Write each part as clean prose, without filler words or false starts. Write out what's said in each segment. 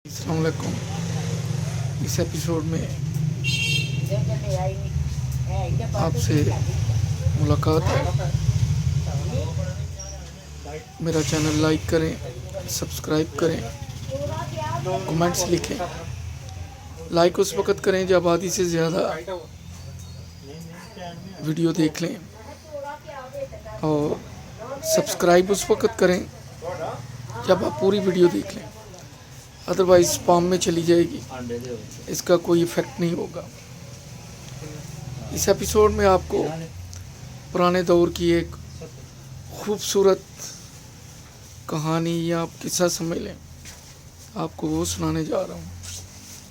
अस्सलाम वालेकुम। इस एपिसोड में आपसे मुलाकात है। मेरा चैनल लाइक करें, सब्सक्राइब करें, कमेंट्स लिखें। लाइक उस वक़्त करें जब आधी से ज़्यादा वीडियो देख लें, और सब्सक्राइब उस वक़्त करें जब आप पूरी वीडियो देख लें, अदरवाइज़ स्पैम में चली जाएगी, इसका कोई इफ़ेक्ट नहीं होगा। इस एपिसोड में आपको पुराने दौर की एक खूबसूरत कहानी या आप किस्सा समझ लें, आपको वो सुनाने जा रहा हूँ।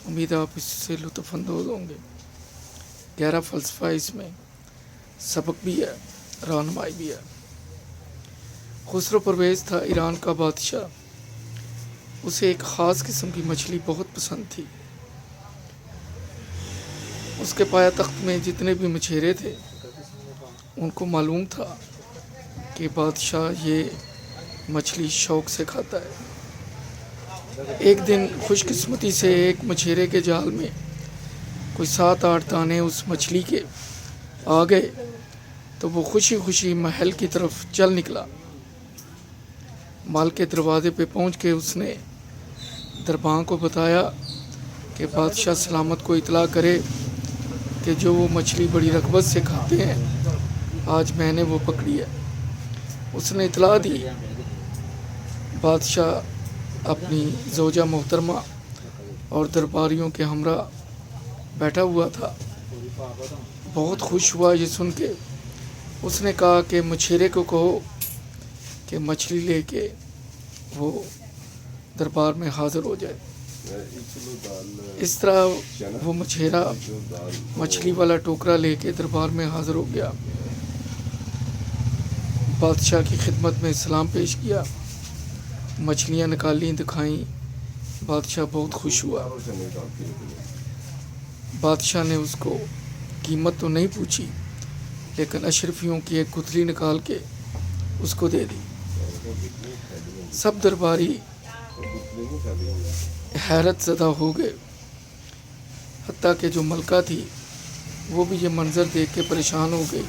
उम्मीद है आप इससे लुत्फ़अंदोज़ होंगे। गहरा फ़लसफ़ा इसमें, सबक भी है, रहनुमाई भी है। खुसरो परवेज़ था ईरान का बादशाह। उसे एक ख़ास किस्म की मछली बहुत पसंद थी। उसके पाया तख्त में जितने भी मछेरे थे, उनको मालूम था कि बादशाह ये मछली शौक़ से खाता है। एक दिन खुशकिस्मती से एक मछेरे के जाल में कोई 7-8 दाने उस मछली के आ गए, तो वो खुशी खुशी महल की तरफ चल निकला। माल के दरवाजे पे पहुंच के उसने दरबान को बताया कि बादशाह सलामत को इतला करे कि जो वो मछली बड़ी रग़बत से खाते हैं, आज मैंने वो पकड़ी है। उसने इतला दी। बादशाह अपनी ज़ौजा मोहतरमा और दरबारियों के हमरा बैठा हुआ था। बहुत खुश हुआ ये सुन के। उसने कहा कि मछेरे को कहो कि मछली लेके वो दरबार में हाज़िर हो जाए। इस तरह वो मछेरा मछली वाला टोकरा लेके दरबार में हाज़िर हो गया। बादशाह की खिदमत में सलाम पेश किया, मछलियाँ निकाली, दिखाईं। बादशाह बहुत खुश हुआ। बादशाह ने उसको कीमत तो नहीं पूछी, लेकिन अशरफियों की एक गुथली निकाल के उसको दे दी। सब दरबारी हैरत ज़दा हो गए, हत्ता कि जो मलका थी वो भी ये मंज़र देख के परेशान हो गई।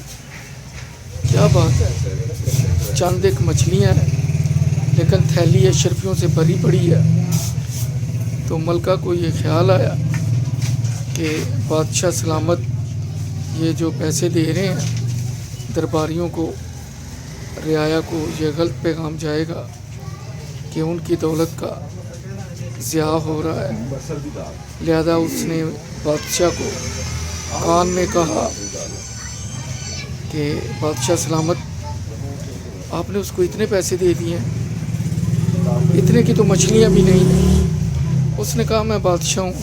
क्या बात है, चंद एक मछलियाँ हैं, लेकिन थैली अशरफियों से भरी पड़ी है। तो मलका को ये ख्याल आया कि बादशाह सलामत ये जो पैसे दे रहे हैं दरबारियों को, रियाया को, ये गलत पैगाम जाएगा कि उनकी दौलत का ज़िया हो रहा है। लिहाजा उसने बादशाह को कान में कहा कि बादशाह सलामत, आपने उसको इतने पैसे दे दिए हैं, इतने की तो मछलियाँ भी नहीं। उसने कहा मैं बादशाह हूँ,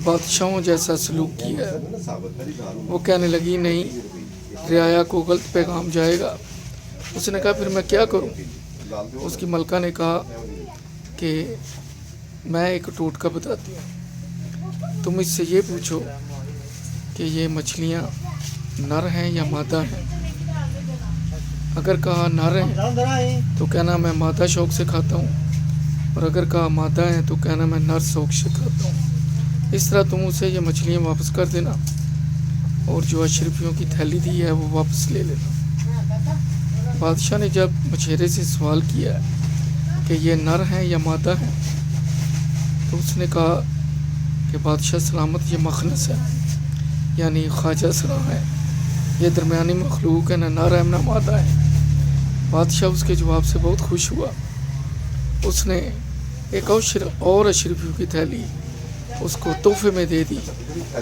बादशाहों जैसा सलूक किया है। वो कहने लगी नहीं, रियाया को गलत पैगाम जाएगा। उसने कहा फिर मैं क्या करूँ? उसकी मलका ने कहा कि मैं एक टोटका बताती हूँ, तुम इससे ये पूछो कि ये मछलियाँ नर हैं या मादा हैं। अगर कहा नर हैं तो कहना मैं मादा शौक़ से खाता हूँ, और अगर कहा मादा हैं तो कहना मैं नर शौक़ से खाता हूँ। इस तरह तुम उसे ये मछलियाँ वापस कर देना, और जो अशरफियों की थैली दी है वो वापस ले लेना। बादशाह ने जब मछेरे से सवाल किया कि ये नर हैं या मादा हैं, तो उसने कहा कि बादशाह सलामत ये मखनस है, यानी ख्वाजा सरा है, ये दरमियानी मखलूक है, ना नर है ना मादा है। बादशाह उसके जवाब से बहुत खुश हुआ। उसने एक और अशरफियों की थैली उसको तोहफे में दे दी,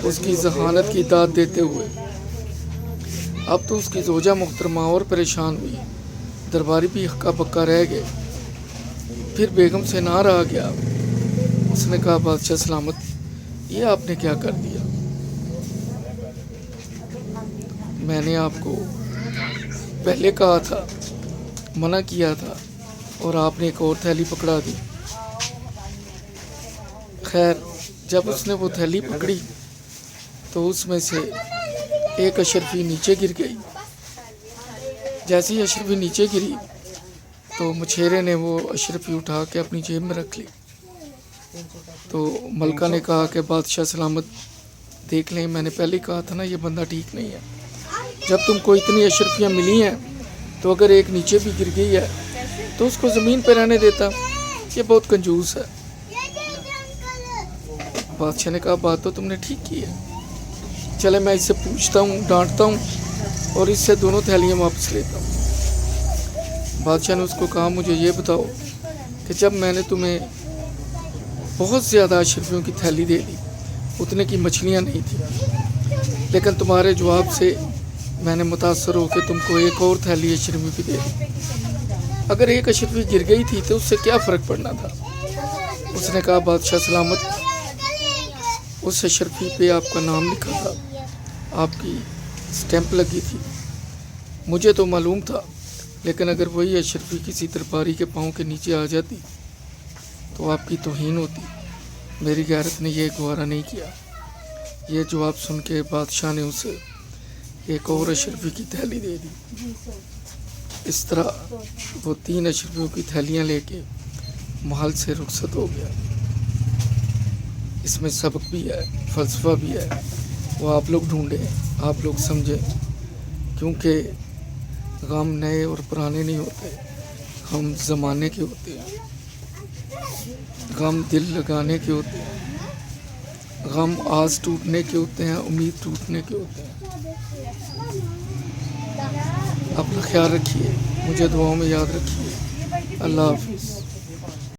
उसकी जहानत की दाद देते हुए। अब तो उसकी ज़ौजा मोहतरमा और परेशान हुई, दरबारी भी हक्का बक्का रह गए। फिर बेगम से ना रहा गया। उसने कहा बादशाह सलामत, ये आपने क्या कर दिया? मैंने आपको पहले कहा था, मना किया था, और आपने एक और थैली पकड़ा दी। खैर, जब उसने वो थैली पकड़ी तो उसमें से एक अशरफी नीचे गिर गई। जैसे ही अशरफी नीचे गिरी तो मछेरे ने वो अशरफी उठा के अपनी जेब में रख ली। تو ملکہ نے کہا کہ بادشاہ سلامت دیکھ لیں، میں نے پہلے کہا تھا نا یہ بندہ ٹھیک نہیں ہے، جب تم کو اتنی اشرفیاں ملی ہیں تو اگر ایک نیچے بھی گر گئی ہے تو اس کو زمین پہ رہنے دیتا، یہ بہت کنجوس ہے۔ بادشاہ نے کہا بات تو تم نے ٹھیک کی ہے، چلے میں اس سے پوچھتا ہوں، ڈانٹتا ہوں اور اس سے دونوں تھیلیاں واپس لیتا ہوں۔ بادشاہ نے اس کو کہا مجھے یہ بتاؤ کہ جب میں نے تمہیں بہت زیادہ اشرفیوں کی تھیلی دے دی، اتنے کی مچھلیاں نہیں تھیں، لیکن تمہارے جواب سے میں نے متاثر ہو کے تم کو ایک اور تھیلی اشرفی بھی دے دی، اگر ایک اشرفی گر گئی تھی تو اس سے کیا فرق پڑنا تھا؟ اس نے کہا بادشاہ سلامت، اس اشرفی پہ آپ کا نام لکھا تھا، آپ کی سٹیمپ لگی تھی، مجھے تو معلوم تھا، لیکن اگر وہی اشرفی کسی درباری کے پاؤں کے نیچے آ جاتی تو آپ کی توہین ہوتی۔ میری غیرت نے یہ گوارا نہیں کیا۔ یہ جواب سن کے بادشاہ نے اسے ایک اور اشرفی کی تھیلی دے دی۔ اس طرح وہ 3 اشرفیوں کی تھیلیاں لے کے محل سے رخصت ہو گیا۔ اس میں سبق بھی ہے، فلسفہ بھی ہے، وہ آپ لوگ ڈھونڈیں، آپ لوگ سمجھیں، کیونکہ غم نئے اور پرانے نہیں ہوتے، غم زمانے کے ہوتے ہیں، غم دل لگانے کے ہوتے ہیں، غم آس ٹوٹنے کے ہوتے ہیں، امید ٹوٹنے کے ہوتے ہیں۔ اپنا خیال رکھیے، مجھے دعاؤں میں یاد رکھیے۔ اللہ حافظ۔